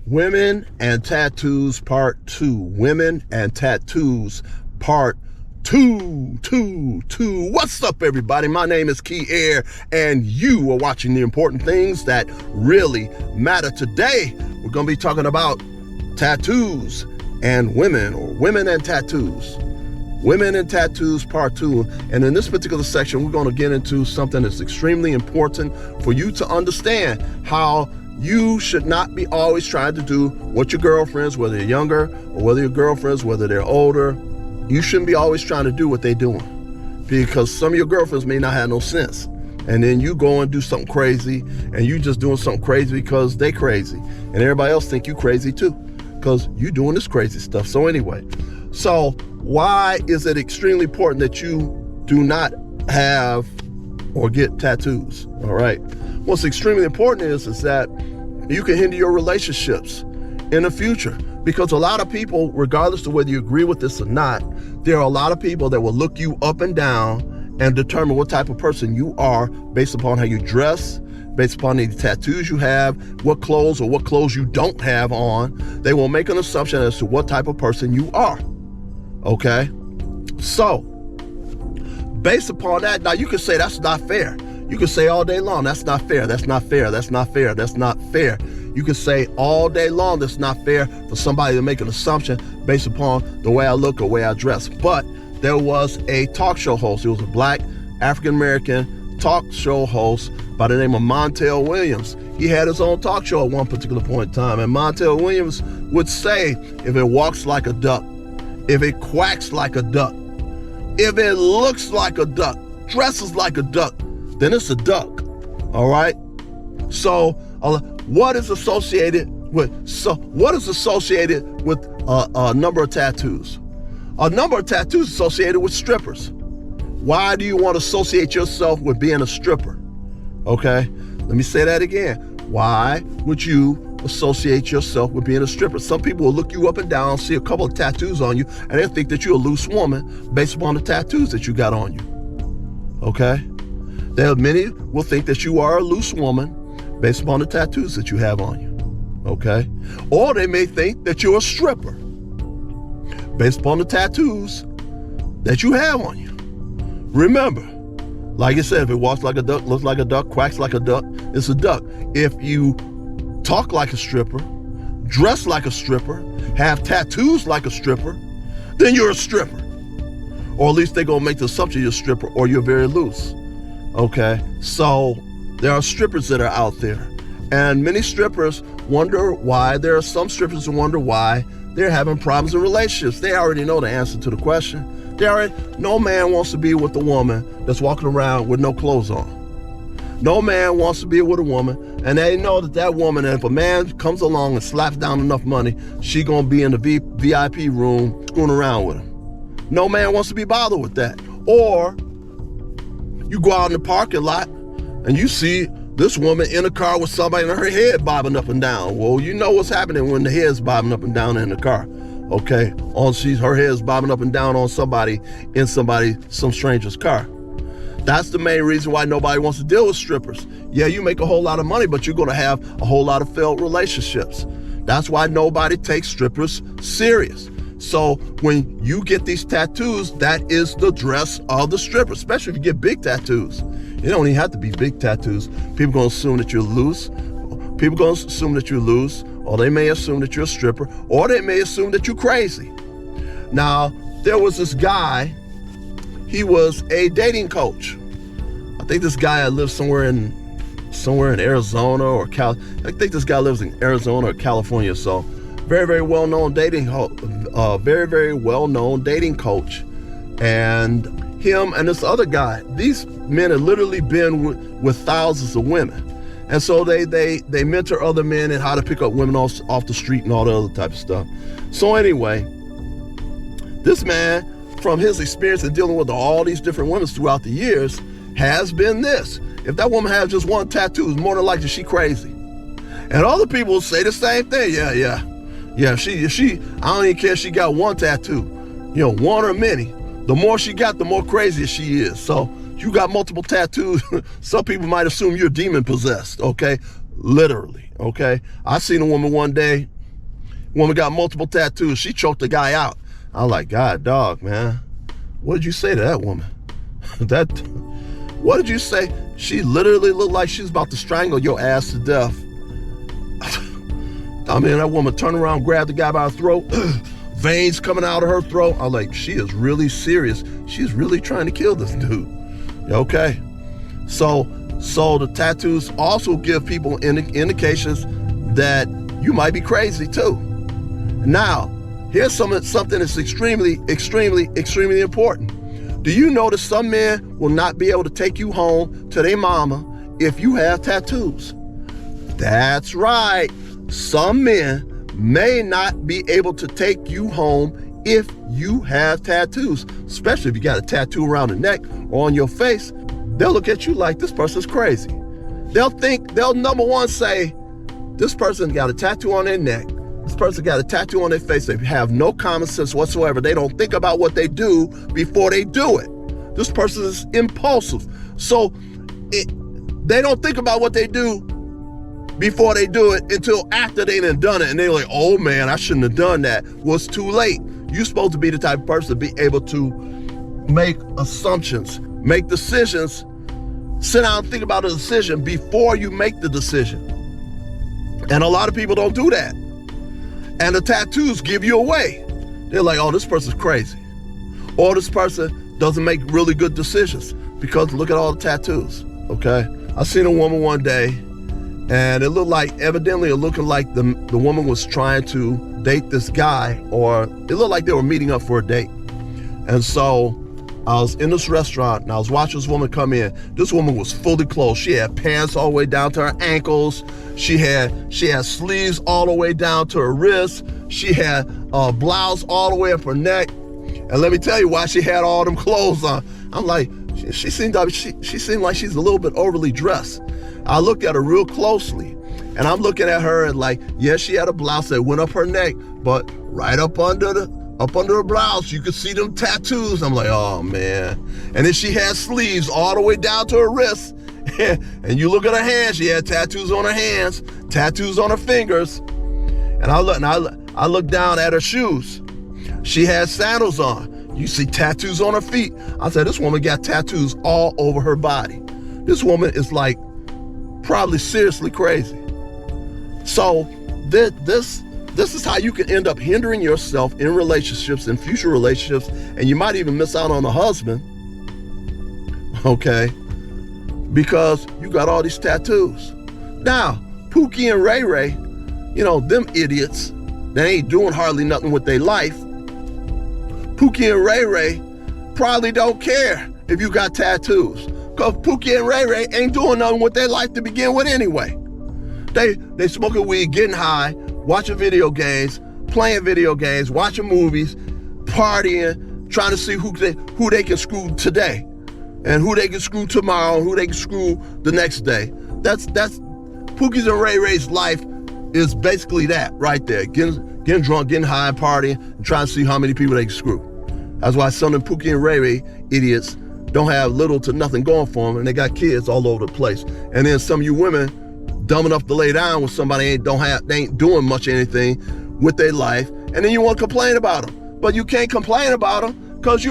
Women and Tattoos Part 2. Women and Tattoos Part 2. What's up, everybody? My name is Key Air, and you are watching the important things that really matter. Today, we're going to be talking about tattoos and women, or women and tattoos. Women and Tattoos Part 2. And in this particular section, we're going to get into something that's extremely important for you to understand, how you should not be always trying to do what your girlfriends, whether they're younger or whether your girlfriends, whether they're older, you shouldn't be always trying to do what they're doing, because some of your girlfriends may not have no sense. And then you go and do something crazy, and you just doing something crazy because they crazy. And everybody else think you crazy too, because you doing this crazy stuff. So anyway, so why is it extremely important that you do not have or get tattoos? All right. What's extremely important is that you can hinder your relationships in the future, because a lot of people, regardless of whether you agree with this or not, there are a lot of people that will look you up and down and determine what type of person you are based upon how you dress, based upon the tattoos you have, what clothes you don't have on. They will make an assumption as to what type of person you are. Okay? So, based upon that, now you can say that's not fair. You can say all day long, that's not fair, that's not fair, that's not fair, that's not fair. You can say all day long, that's not fair for somebody to make an assumption based upon the way I look or the way I dress. But there was a talk show host. It was a black African-American talk show host by the name of Montel Williams. He had his own talk show at one particular point in time. And Montel Williams would say, if it walks like a duck, if it quacks like a duck, if it looks like a duck, dresses like a duck, then it's a duck. All right? So what is associated with a number of tattoos? A number of tattoos associated with strippers. Why do you want to associate yourself with being a stripper? Okay? Let me say that again. Why would you associate yourself with being a stripper? Some people will look you up and down, see a couple of tattoos on you, and they'll think that you're a loose woman based upon the tattoos that you got on you. Okay? Many will think that you are a loose woman based upon the tattoos that you have on you. Okay? Or they may think that you're a stripper based upon the tattoos that you have on you. Remember, like I said, if it walks like a duck, looks like a duck, quacks like a duck, it's a duck. If you talk like a stripper, dress like a stripper, have tattoos like a stripper, then you're a stripper. Or at least they're going to make the assumption you're a stripper or you're very loose. Okay? So there are strippers that are out there. And many strippers wonder why. There are some strippers who wonder why they're having problems in relationships. They already know the answer to the question. No man wants to be with a woman that's walking around with no clothes on. No man wants to be with a woman, and they know that woman, if a man comes along and slaps down enough money, she gonna be in the VIP room screwing around with him. No man wants to be bothered with that. Or you go out in the parking lot and you see this woman in a car with somebody and her head bobbing up and down. Well, you know what's happening when the head's bobbing up and down in the car. Okay, her head's bobbing up and down on some stranger's car. That's the main reason why nobody wants to deal with strippers. Yeah, you make a whole lot of money, but you're gonna have a whole lot of failed relationships. That's why nobody takes strippers serious. So when you get these tattoos, that is the dress of the stripper, especially if you get big tattoos. You don't even have to be big tattoos. People gonna assume that you're loose. Or they may assume that you're a stripper, or they may assume that you're crazy. Now, there was this guy, he was a dating coach. I think this guy lives somewhere in Arizona or I think this guy lives in Arizona or California. So very, very well-known dating coach. And him and this other guy, these men have literally been with thousands of women. And so they mentor other men in how to pick up women off the street and all the other type of stuff. So anyway, this man, from his experience in dealing with all these different women throughout the years, has been this. If that woman has just one tattoo, it's more than likely she crazy. And other people say the same thing. Yeah, she, I don't even care if she got one tattoo, one or many. The more she got, the more crazy she is. So you got multiple tattoos, some people might assume you're demon possessed, okay? Literally, okay? I seen a woman one day, Woman got multiple tattoos. She choked the guy out. I was like, God, dog, man. What did you say to that woman? What did you say? She literally looked like she was about to strangle your ass to death. I mean, that woman turned around, grabbed the guy by the throat, veins coming out of her throat. I'm like, she is really serious. She's really trying to kill this dude. Okay. So the tattoos also give people indications that you might be crazy too. Now, here's something that's extremely important. Do you know that some men will not be able to take you home to their mama if you have tattoos? That's right. Some men may not be able to take you home if you have tattoos, especially if you got a tattoo around the neck or on your face. They'll look at you like this person's crazy. They'll number one say, this person got a tattoo on their neck. This person got a tattoo on their face. They have no common sense whatsoever. They don't think about what they do before they do it. This person is impulsive. So they don't think about what they do before they do it until after they done it. And they're like, oh man, I shouldn't have done that. Well, it's too late. You're supposed to be the type of person to be able to make assumptions, make decisions, sit down and think about a decision before you make the decision. And a lot of people don't do that. And the tattoos give you away. They're like, oh, this person's crazy. Or this person doesn't make really good decisions because look at all the tattoos, okay? I seen a woman one day and it looked like, evidently it looking like the woman was trying to date this guy, or it looked like they were meeting up for a date. And so I was in this restaurant and I was watching this woman come in. This woman was fully clothed. She had pants all the way down to her ankles. She had sleeves all the way down to her wrists. She had a blouse all the way up her neck. And let me tell you why she had all them clothes on. I'm like, she seemed like she's a little bit overly dressed. I looked at her real closely and I'm looking at her and like, yes, she had a blouse that went up her neck, but right up under her blouse, you could see them tattoos. I'm like, oh man. And then she had sleeves all the way down to her wrists. And you look at her hands, she had tattoos on her hands, tattoos on her fingers. And I look down at her shoes. She had sandals on. You see tattoos on her feet. I said, this woman got tattoos all over her body. This woman is like probably seriously crazy. So this is how you can end up hindering yourself in relationships, in future relationships, and you might even miss out on a husband, okay, because you got all these tattoos. Now, Pookie and Ray Ray, you know, them idiots, they ain't doing hardly nothing with their life. Pookie and Ray Ray probably don't care if you got tattoos, because Pookie and Ray Ray ain't doing nothing with their life to begin with anyway. They smoking weed, getting high, watching video games, playing video games, watching movies, partying, trying to see who they can screw today and who they can screw tomorrow and who they can screw the next day. That's Pookie's and Ray Ray's life is basically that right there. Getting drunk, getting high, partying, and trying to see how many people they can screw. That's why some of them Pookie and Ray Ray idiots don't have little to nothing going for them, and they got kids all over the place. And then some of you women dumb enough to lay down with somebody they ain't doing much anything with their life, and then you want to complain about them. But you can't complain about them because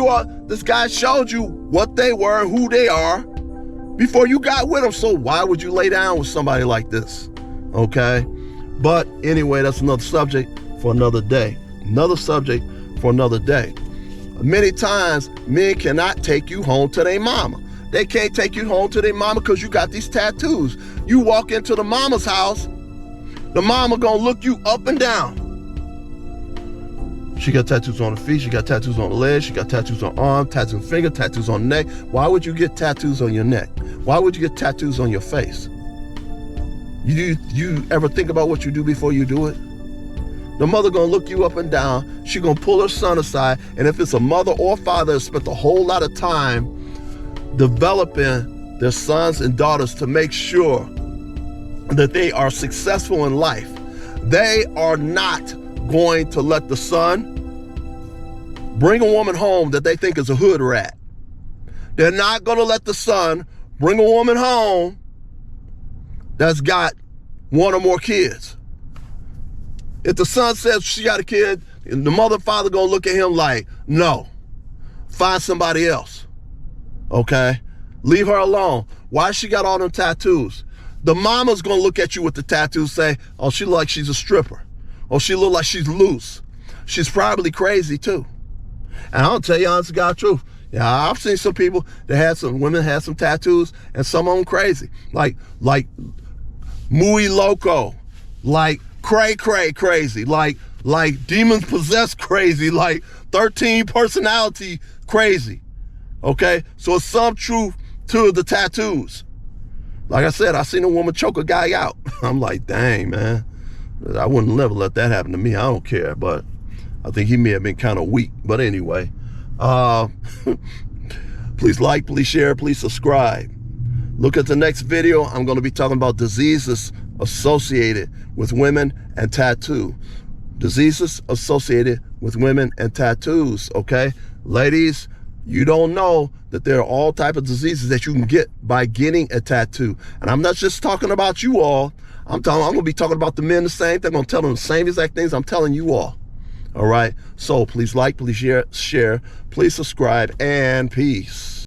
this guy showed you what they were and who they are before you got with them. So why would you lay down with somebody like this? Okay? But anyway, that's another subject for another day. Another subject for another day. Many times, men cannot take you home to their mama. They can't take you home to their mama because you got these tattoos. You walk into the mama's house, the mama gonna look you up and down. She got tattoos on her feet, she got tattoos on her legs, she got tattoos on her arm, tattoos on her finger, tattoos on her neck. Why would you get tattoos on your neck? Why would you get tattoos on your face? You ever think about what you do before you do it? The mother gonna look you up and down, she gonna pull her son aside, and if it's a mother or father that spent a whole lot of time developing their sons and daughters to make sure that they are successful in life, they are not going to let the son bring a woman home that they think is a hood rat. They're not going to let the son bring a woman home that's got one or more kids. If the son says she got a kid, the mother and father gonna look at him like, no, find somebody else, okay? Leave her alone. Why she got all them tattoos? The mama's gonna look at you with the tattoos, say, oh, she look like she's a stripper. Oh, she look like she's loose. She's probably crazy too. And I'll tell you honest to God truth. Yeah, I've seen some people that had some, women had some tattoos, and some of them crazy. Like muy loco, like cray crazy, like demons possessed crazy, like 13 personality crazy. Okay, so it's some truth to the tattoos. Like I said, I seen a woman choke a guy out. I'm like, dang, man, I wouldn't never let that happen to me. I don't care, but I think he may have been kind of weak. But anyway, please like, please share, please subscribe. Look at the next video. I'm going to be talking about diseases associated with women and tattoo. Diseases associated with women and tattoos, okay? Ladies, you don't know that there are all types of diseases that you can get by getting a tattoo. And I'm not just talking about you all. I'm going to be talking about the men the same thing. I'm going to tell them the same exact things I'm telling you all. All right? So please like, please share, please subscribe, and peace.